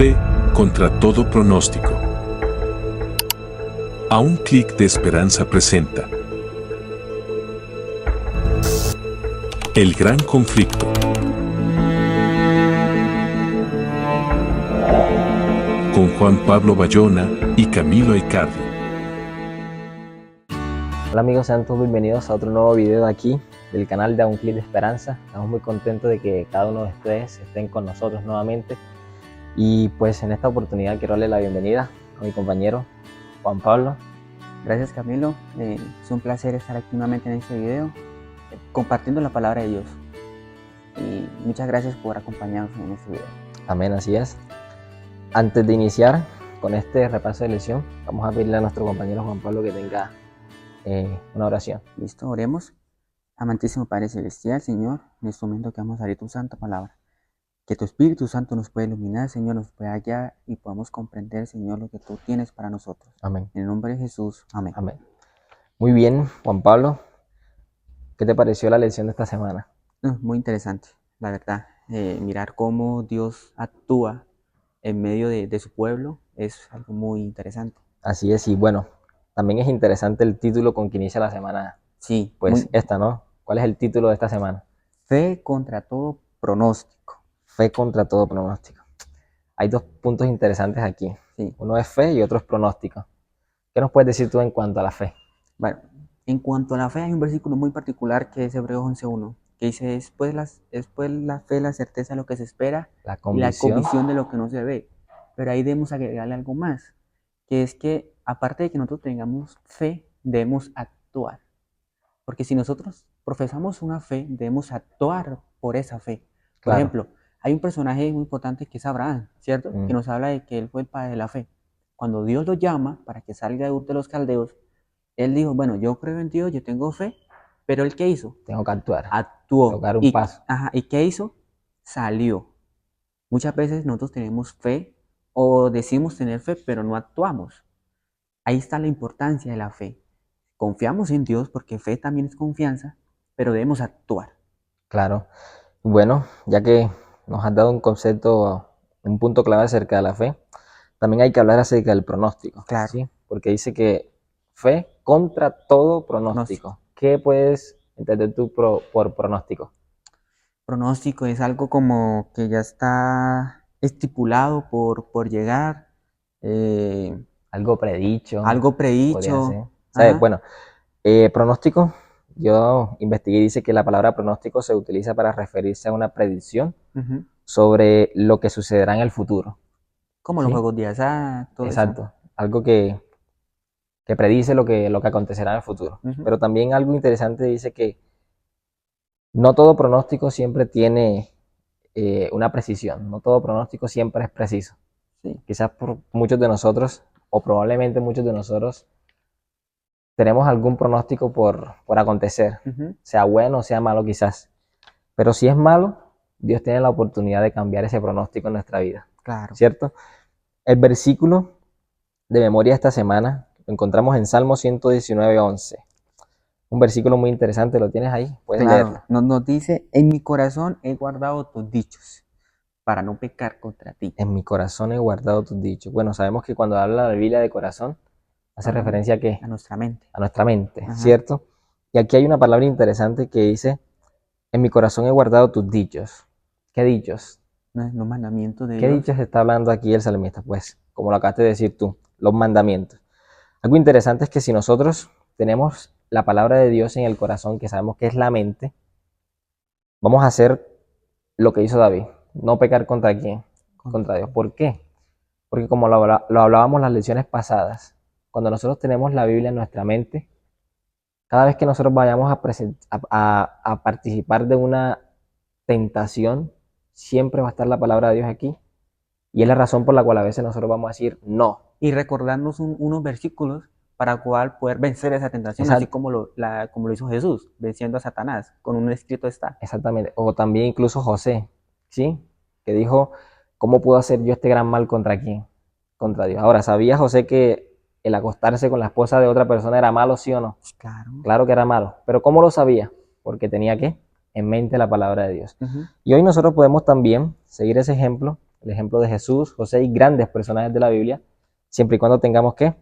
Fe contra todo pronóstico. A un clic de Esperanza presenta El Gran Conflicto. Con Juan Pablo Bayona y Camilo Icardi. Hola amigos, sean todos bienvenidos a otro nuevo video de aquí del canal de A un clic de Esperanza. Estamos muy contentos de que cada uno de ustedes estén con nosotros nuevamente. Y pues en esta oportunidad quiero darle la bienvenida a mi compañero Juan Pablo. Gracias Camilo, es un placer estar aquí nuevamente en este video compartiendo la palabra de Dios y muchas gracias por acompañarnos en este video. Amén, así es. Antes de iniciar con este repaso de lección, vamos a pedirle a nuestro compañero Juan Pablo que tenga una oración. Listo, oremos. Amantísimo Padre Celestial, Señor, en este momento que vamos a abrir tu santa palabra, que tu Espíritu Santo nos pueda iluminar, Señor, nos pueda guiar y podamos comprender, Señor, lo que tú tienes para nosotros. Amén. En el nombre de Jesús, amén. Amén. Muy bien, Juan Pablo, ¿qué te pareció la lección de esta semana? Muy interesante, la verdad. Mirar cómo Dios actúa en medio de su pueblo es algo muy interesante. Así es, y bueno, también es interesante el título con que inicia la semana. Sí, Pues esta, ¿no? ¿Cuál es el título de esta semana? Fe contra todo pronóstico. Fe contra todo pronóstico. Hay dos puntos interesantes aquí. Sí. Uno es fe y otro es pronóstico. ¿Qué nos puedes decir tú en cuanto a la fe? Bueno, en cuanto a la fe hay un versículo muy particular que es Hebreos 11:1, que dice, después la fe, la certeza de lo que se espera y la convicción de lo que no se ve. Pero ahí debemos agregarle algo más, que es que aparte de que nosotros tengamos fe, debemos actuar. Porque si nosotros profesamos una fe, debemos actuar por esa fe. Por ejemplo, hay un personaje muy importante que es Abraham, ¿cierto? Que nos habla de que él fue el padre de la fe. Cuando Dios lo llama para que salga de Ur de los Caldeos, él dijo, bueno, yo creo en Dios, yo tengo fe, pero ¿él qué hizo? Tengo que actuar. Actuó. Tocar un paso. ¿Y qué hizo? Salió. Muchas veces nosotros tenemos fe o decimos tener fe, pero no actuamos. Ahí está la importancia de la fe. Confiamos en Dios porque fe también es confianza, pero debemos actuar. Claro. Bueno, ya que nos has dado un concepto, un punto clave acerca de la fe, también hay que hablar acerca del pronóstico. Claro. ¿Sí? Porque dice que fe contra todo pronóstico. ¿Qué puedes entender tú por pronóstico? Pronóstico es algo como que ya está estipulado por llegar. Algo predicho. Algo predicho. ¿Sabes? Bueno, pronóstico, yo investigué y dice que la palabra pronóstico se utiliza para referirse a una predicción sobre lo que sucederá en el futuro. Como los juegos de azar, todo Exacto. eso. Algo que predice lo que acontecerá en el futuro. Pero también algo interesante dice que no todo pronóstico siempre tiene una precisión. No todo pronóstico siempre es preciso. Sí. Quizás por muchos de nosotros, o probablemente muchos de nosotros, tenemos algún pronóstico por acontecer, sea bueno o sea malo quizás. Pero si es malo, Dios tiene la oportunidad de cambiar ese pronóstico en nuestra vida. Claro. ¿Cierto? El versículo de memoria esta semana lo encontramos en Salmo 119:11. Un versículo muy interesante, ¿lo tienes ahí? Puedes leerlo. Nos dice, en mi corazón he guardado tus dichos para no pecar contra ti. En mi corazón he guardado tus dichos. Bueno, sabemos que cuando habla la Biblia de corazón, hace referencia ¿a qué? A nuestra mente. A nuestra mente, ¿cierto? Y aquí hay una palabra interesante que dice, en mi corazón he guardado tus dichos. ¿Qué dichos? Los mandamientos de ¿Qué Dios? dichos está hablando aquí el salmista? Pues, como lo acabaste de decir tú, los mandamientos. Algo interesante es que si nosotros tenemos la palabra de Dios en el corazón, que sabemos que es la mente, vamos a hacer lo que hizo David, no pecar contra quién, contra Dios. ¿Por qué? Porque como lo hablábamos en las lecciones pasadas, cuando nosotros tenemos la Biblia en nuestra mente, cada vez que nosotros vayamos a participar de una tentación, siempre va a estar la palabra de Dios aquí. Y es la razón por la cual a veces nosotros vamos a decir no. Y recordarnos unos versículos para poder vencer esa tentación, así como lo hizo Jesús, venciendo a Satanás, con un escrito está. Exactamente. O también incluso José, ¿sí? Que dijo, ¿cómo puedo hacer yo este gran mal contra quién? Contra Dios. Ahora, ¿sabía José que el acostarse con la esposa de otra persona era malo, sí o no? Claro. Claro que era malo. Pero ¿cómo lo sabía? Porque tenía en mente la palabra de Dios. Y hoy nosotros podemos también seguir ese ejemplo el ejemplo de Jesús, José y grandes personajes de la Biblia, siempre y cuando tengamos que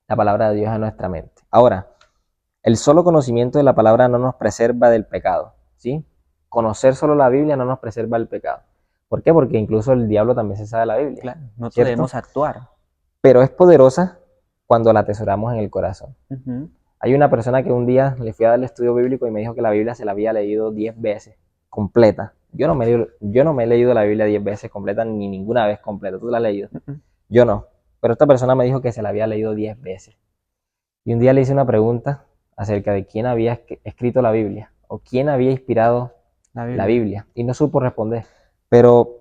la palabra de Dios en nuestra mente. Ahora, el solo conocimiento de la palabra no nos preserva del pecado, ¿sí? Conocer solo la Biblia no nos preserva del pecado. ¿Por qué? Porque incluso el diablo también se sabe la Biblia. Claro, nosotros ¿cierto? debemos actuar. Pero es poderosa cuando la atesoramos en el corazón. Ujú. Hay una persona que un día le fui a dar el estudio bíblico y me dijo que la Biblia se la había leído 10 veces, completa. Yo no me he leído la Biblia 10 veces completa, ni ninguna vez completa. ¿Tú la has leído? Ujú. Yo no. Pero esta persona me dijo que se la había leído 10 veces. Y un día le hice una pregunta acerca de quién había escrito la Biblia o quién había inspirado la Biblia. Y no supo responder. Pero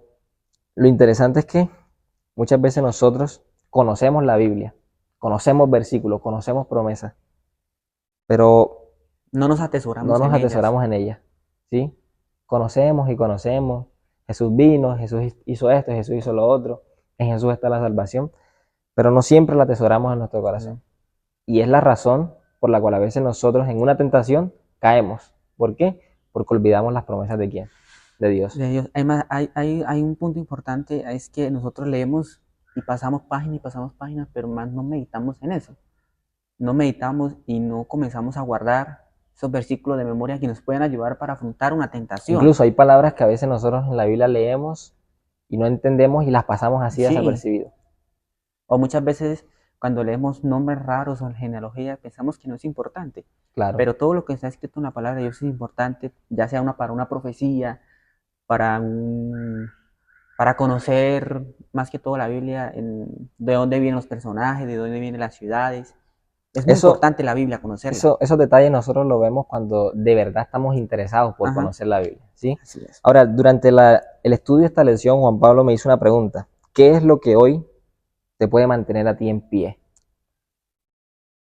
lo interesante es que muchas veces nosotros conocemos la Biblia, conocemos versículos, conocemos promesas, pero No nos no atesoramos nos en ellas. atesoramos en ellas, ¿sí? Conocemos y conocemos. Jesús vino, Jesús hizo esto, Jesús hizo lo otro. En Jesús está la salvación, pero no siempre la atesoramos en nuestro corazón. Y es la razón por la cual a veces nosotros en una tentación caemos. ¿Por qué? Porque olvidamos las promesas de quién, de Dios. De Dios. Además, hay un punto importante, es que nosotros leemos y pasamos páginas, pero más no meditamos en eso. No meditamos y no comenzamos a guardar esos versículos de memoria que nos pueden ayudar para afrontar una tentación. Incluso hay palabras que a veces nosotros en la Biblia leemos y no entendemos y las pasamos así Sí. desapercibido. O muchas veces cuando leemos nombres raros o genealogía pensamos que no es importante. Claro. Pero todo lo que está escrito en la palabra de Dios es importante, ya sea para una profecía, para conocer más que todo la Biblia, de dónde vienen los personajes, de dónde vienen las ciudades. Es muy importante la Biblia, conocerla. Esos detalles nosotros los vemos cuando de verdad estamos interesados por conocer la Biblia, ¿sí? Así es. Ahora, durante el estudio de esta lección, Juan Pablo me hizo una pregunta. ¿Qué es lo que hoy te puede mantener a ti en pie?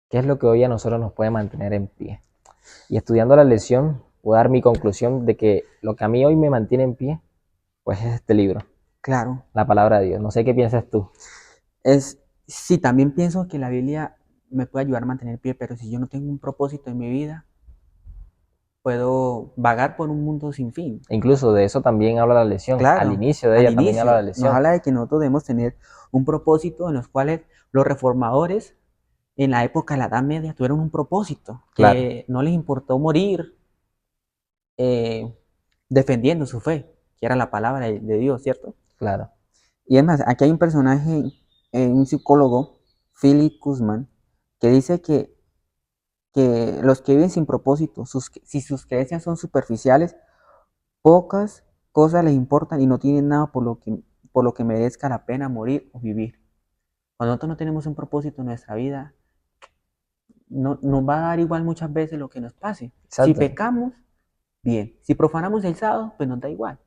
¿Qué es lo que hoy a nosotros nos puede mantener en pie? Y estudiando la lección, puedo dar mi conclusión de que lo que a mí hoy me mantiene en pie, pues es este libro. Claro. La palabra de Dios. No sé qué piensas tú. Sí, también pienso que la Biblia me puede ayudar a mantener pie, pero si yo no tengo un propósito en mi vida, puedo vagar por un mundo sin fin. Incluso de eso también habla la lección. Claro, al inicio de ella también habla la lección. Nos habla de que nosotros debemos tener un propósito en los cuales los reformadores en la época de la Edad Media tuvieron un propósito, Claro. que no les importó morir defendiendo su fe, que era la palabra de Dios, ¿cierto? Claro. Y además, aquí hay un personaje, un psicólogo, Philip Kuzman, que dice que los que viven sin propósito, si sus creencias son superficiales, pocas cosas les importan y no tienen nada por lo que merezca la pena morir o vivir. Cuando nosotros no tenemos un propósito en nuestra vida, nos va a dar igual muchas veces lo que nos pase. Exacto. Si pecamos, bien. Si profanamos el sábado, pues nos da igual.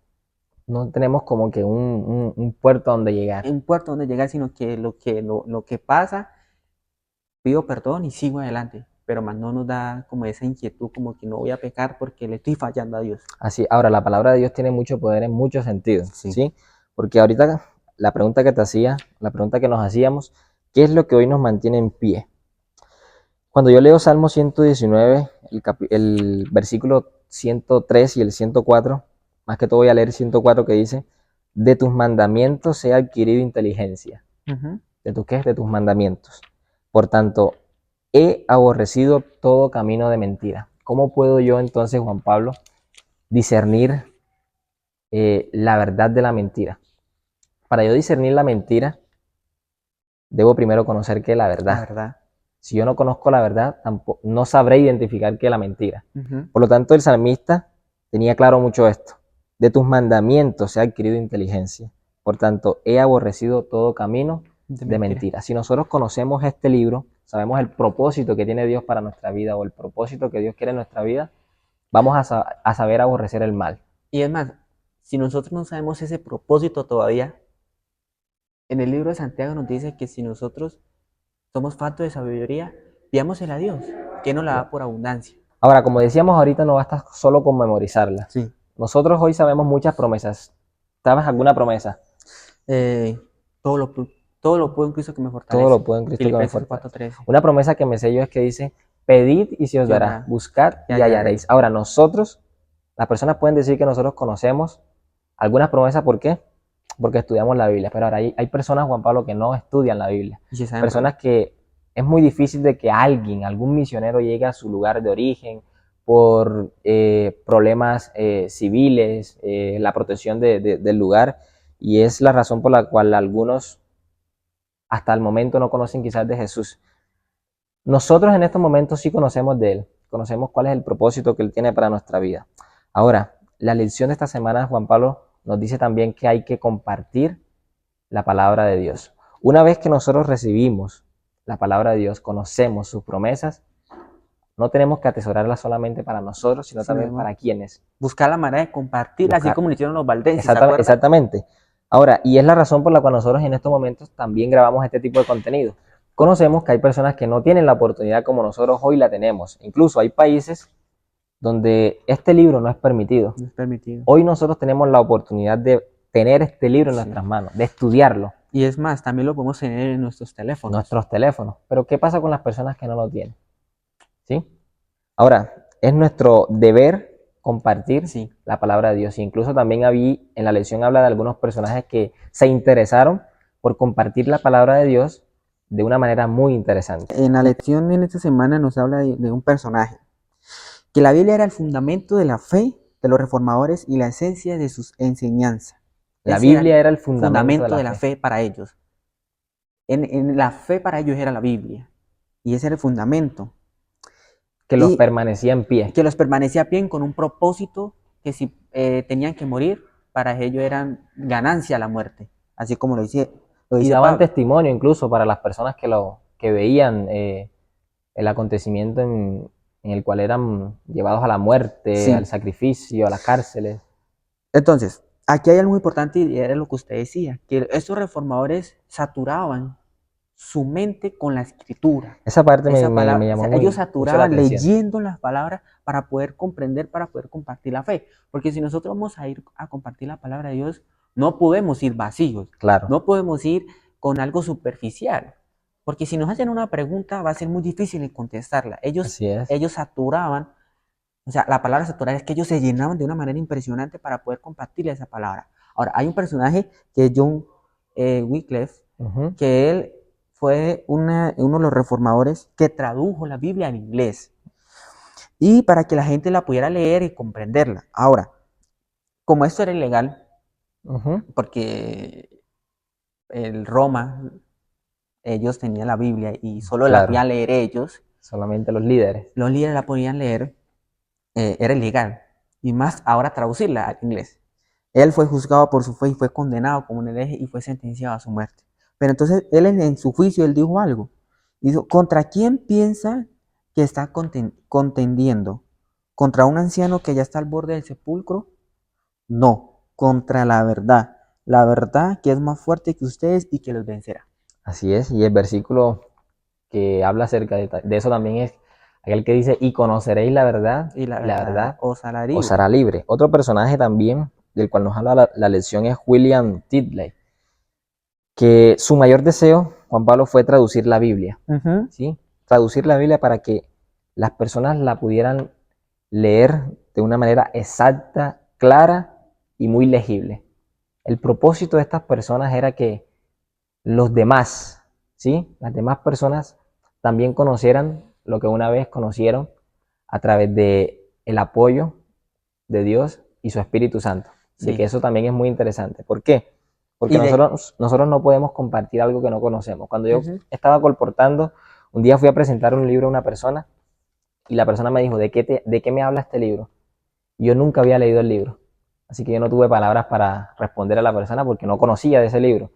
No tenemos como que un puerto donde llegar. Un puerto donde llegar, sino que lo que pasa, pido perdón y sigo adelante. Pero más no nos da como esa inquietud, como que no voy a pecar porque le estoy fallando a Dios. Así, ahora la palabra de Dios tiene mucho poder en muchos sentidos, Sí. ¿sí? Porque ahorita la pregunta que te hacía, la pregunta que nos hacíamos, ¿qué es lo que hoy nos mantiene en pie? Cuando yo leo Salmo 119, el versículo 103 y el 104, más que todo voy a leer 104 que dice, de tus mandamientos he adquirido inteligencia. ¿De tus qué? De tus mandamientos. Por tanto, he aborrecido todo camino de mentira. ¿Cómo puedo yo entonces, Juan Pablo, discernir la verdad de la mentira? Para yo discernir la mentira, debo primero conocer qué es la verdad. La verdad. Si yo no conozco la verdad, tampoco, no sabré identificar qué es la mentira. Uh-huh. Por lo tanto, el salmista tenía claro mucho esto. De tus mandamientos he adquirido inteligencia. Por tanto, he aborrecido todo camino de mentira. Si nosotros conocemos este libro, sabemos el propósito que tiene Dios para nuestra vida o el propósito que Dios quiere en nuestra vida, vamos a saber aborrecer el mal. Y es más, si nosotros no sabemos ese propósito todavía, en el libro de Santiago nos dice que si nosotros somos faltos de sabiduría, pidámosela a Dios, que nos la da por abundancia. Ahora, como decíamos ahorita, no basta solo con memorizarla. Sí. Nosotros hoy sabemos muchas promesas. ¿Sabes alguna promesa? Todo lo puedo en Cristo que me fortalece. Todo lo puedo en Cristo que me fortalece. 4:13. Una promesa que me sé yo es que dice, pedid y se os dará, buscad y hallaréis. Ahora, nosotros, las personas pueden decir que nosotros conocemos algunas promesas, ¿por qué? porque estudiamos la Biblia, pero ahora hay personas, Juan Pablo, que no estudian la Biblia. Y se saben Personas que es muy difícil de que alguien, algún misionero llegue a su lugar de origen por problemas civiles, la protección del lugar, y es la razón por la cual algunos hasta el momento no conocen quizás de Jesús. Nosotros en estos momentos sí conocemos de Él, conocemos cuál es el propósito que Él tiene para nuestra vida. Ahora, la lección de esta semana, Juan Pablo, nos dice también que hay que compartir la palabra de Dios. Una vez que nosotros recibimos la palabra de Dios, conocemos sus promesas, no tenemos que atesorarla solamente para nosotros, sino también para quienes. Buscar la manera de compartirla, así como lo hicieron los valdenses. Exactamente. Ahora, y es la razón por la cual nosotros en estos momentos también grabamos este tipo de contenido. Conocemos que hay personas que no tienen la oportunidad como nosotros hoy la tenemos. Incluso hay países donde este libro no es permitido. No es permitido. Hoy nosotros tenemos la oportunidad de tener este libro en nuestras manos, de estudiarlo. Y es más, también lo podemos tener en nuestros teléfonos. Pero ¿qué pasa con las personas que no lo tienen? ¿Sí? Ahora, es nuestro deber compartir la palabra de Dios. Y incluso también en la lección habla de algunos personajes que se interesaron por compartir la palabra de Dios de una manera muy interesante. En la lección en esta semana nos habla de un personaje, que la Biblia era el fundamento de la fe de los reformadores y la esencia de sus enseñanzas. La Biblia era el fundamento de la fe para ellos. En la fe para ellos era la Biblia. Y ese era el fundamento. Que los permanecía en pie. Que los permanecía a pie con un propósito que si tenían que morir, para ellos eran ganancia la muerte. Así como lo dice y daban testimonio incluso para las personas que veían el acontecimiento en el cual eran llevados a la muerte, al sacrificio, a las cárceles. Entonces, aquí hay algo muy importante y era lo que usted decía, que estos reformadores saturaban su mente con la escritura. Esa parte me llamó mucho. Ellos saturaban leyendo las palabras para poder comprender, para poder compartir la fe. Porque si nosotros vamos a ir a compartir la palabra de Dios, no podemos ir vacíos. Claro. No podemos ir con algo superficial. Porque si nos hacen una pregunta, va a ser muy difícil de contestarla. Ellos saturaban, o sea, la palabra saturar es que ellos se llenaban de una manera impresionante para poder compartir esa palabra. Ahora, hay un personaje que es John Wycliffe, que él fue uno de los reformadores que tradujo la Biblia en inglés. Y para que la gente la pudiera leer y comprenderla. Ahora, como esto era ilegal, porque el Roma, ellos tenían la Biblia y solo la podían leer ellos. Solamente los líderes. Los líderes la podían leer, era ilegal. Y más ahora traducirla al inglés. Él fue juzgado por su fe y fue condenado como un hereje y fue sentenciado a su muerte. Pero entonces él en su juicio él dijo algo. Dijo, ¿contra quién piensa que está contendiendo? ¿Contra un anciano que ya está al borde del sepulcro? No, contra la verdad. La verdad que es más fuerte que ustedes y que los vencerá. Así es, y el versículo que habla acerca de eso también es aquel que dice, y conoceréis la verdad, y la verdad os hará libre. Otro personaje también del cual nos habla la lección es William Tilden, que su mayor deseo, Juan Pablo, fue traducir la Biblia. ¿Sí? Traducir la Biblia para que las personas la pudieran leer de una manera exacta, clara y muy legible. El propósito de estas personas era que los demás, ¿sí? Las demás personas también conocieran lo que una vez conocieron a través de el apoyo de Dios y su Espíritu Santo. Así que eso también es muy interesante. ¿Por qué? Porque nosotros no podemos compartir algo que no conocemos. Cuando yo estaba colportando, un día fui a presentar un libro a una persona y la persona me dijo, ¿de qué me habla este libro? Y yo nunca había leído el libro. Así que yo no tuve palabras para responder a la persona porque no conocía de ese libro.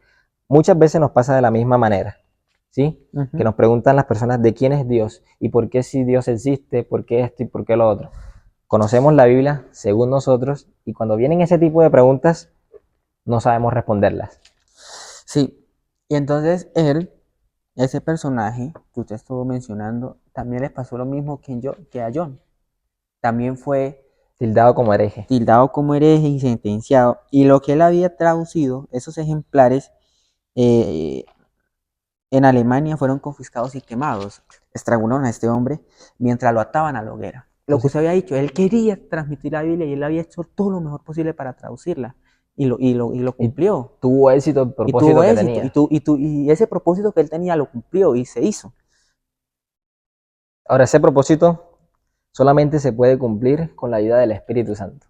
Muchas veces nos pasa de la misma manera, ¿sí? Que nos preguntan las personas de quién es Dios y por qué si Dios existe, por qué esto y por qué lo otro. Conocemos la Biblia según nosotros y cuando vienen ese tipo de preguntas no sabemos responderlas. Sí, y entonces ese personaje que usted estuvo mencionando, también les pasó lo mismo que a John. También fue tildado como hereje. Tildado como hereje y sentenciado. Y lo que él había traducido, esos ejemplares, en Alemania fueron confiscados y quemados. Estrangularon a este hombre mientras lo ataban a la hoguera. Lo que usted había dicho, él quería transmitir la Biblia y él había hecho todo lo mejor posible para traducirla. y lo cumplió. Tuvo éxito el Y propósito tuvo que éxito. tenía. Y ese propósito que él tenía lo cumplió y se hizo. Ahora, ese propósito solamente se puede cumplir con la ayuda del Espíritu Santo.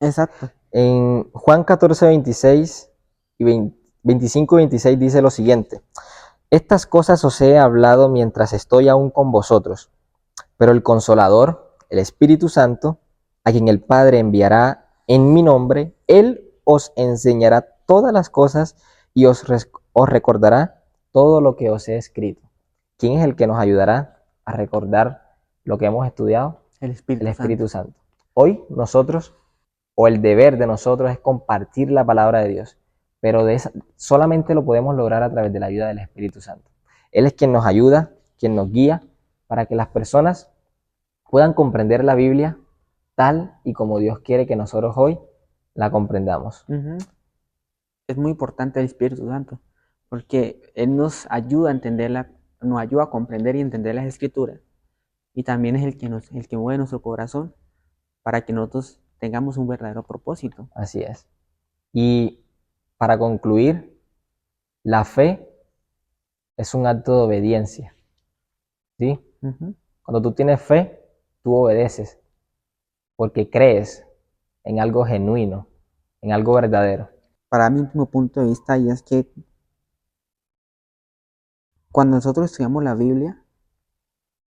Exacto. En Juan 14, 26 y 25 y 26 dice lo siguiente: estas cosas os he hablado mientras estoy aún con vosotros, pero el Consolador, el Espíritu Santo, a quien el Padre enviará en mi nombre, Él os enseñará todas las cosas y os recordará todo lo que os he escrito. ¿Quién es el que nos ayudará a recordar lo que hemos estudiado? El Espíritu Santo. Hoy nosotros, o el deber de nosotros, es compartir la palabra de Dios, pero solamente lo podemos lograr a través de la ayuda del Espíritu Santo. Él es quien nos ayuda, quien nos guía, para que las personas puedan comprender la Biblia tal y como Dios quiere que nosotros hoy la comprendamos. Es muy importante el Espíritu Santo, porque Él nos ayuda a entenderla, nos ayuda a comprender y entender las Escrituras, y también es el que mueve nuestro corazón para que nosotros tengamos un verdadero propósito. Así es. Y para concluir, la fe es un acto de obediencia, ¿sí? Cuando tú tienes fe, tú obedeces, porque crees en algo genuino, en algo verdadero. Para mi último punto de vista, y es que cuando nosotros estudiamos la Biblia,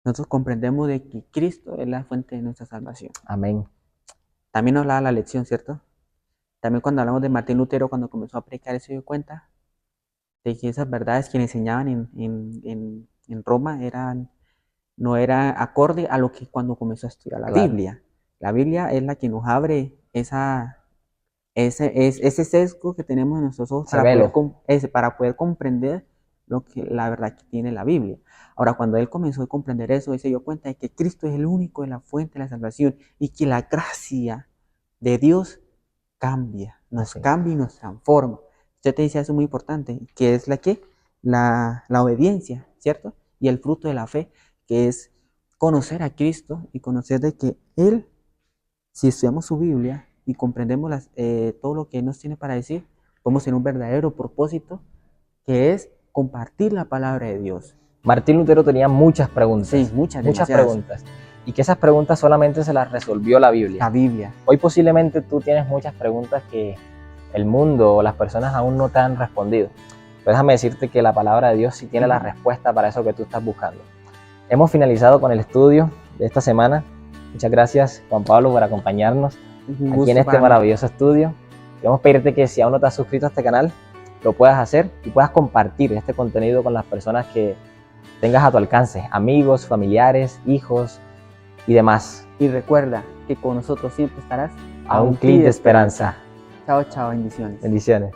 nosotros comprendemos de que Cristo es la fuente de nuestra salvación. Amén. También nos da la lección, ¿cierto? También cuando hablamos de Martín Lutero, cuando comenzó a predicar, se dio cuenta de que esas verdades que le enseñaban en Roma no era acorde a lo que cuando comenzó a estudiar la Biblia. La Biblia es la que nos abre ese sesgo que tenemos en nuestros ojos para poder comprender la verdad que tiene la Biblia. Ahora, cuando él comenzó a comprender eso, él se dio cuenta de que Cristo es el único de la fuente de la salvación y que la gracia de Dios nos cambia y nos transforma. Usted te dice eso muy importante, que es la obediencia, ¿cierto? Y el fruto de la fe, que es conocer a Cristo y conocer de que Él, si estudiamos su Biblia y comprendemos todo lo que Él nos tiene para decir, podemos tener un verdadero propósito, que es compartir la palabra de Dios. Martín Lutero tenía muchas preguntas. Sí, muchas preguntas. Y que esas preguntas solamente se las resolvió la Biblia. La Biblia. Hoy posiblemente tú tienes muchas preguntas que el mundo o las personas aún no te han respondido. Pero déjame decirte que la palabra de Dios sí tiene la respuesta para eso que tú estás buscando. Hemos finalizado con el estudio de esta semana. Muchas gracias, Juan Pablo, por acompañarnos aquí en este maravilloso estudio. Queremos pedirte que si aún no te has suscrito a este canal, lo puedas hacer y puedas compartir este contenido con las personas que tengas a tu alcance, amigos, familiares, hijos y demás. Y recuerda que con nosotros siempre estarás a un clic de esperanza. Chao, chao, bendiciones. Bendiciones.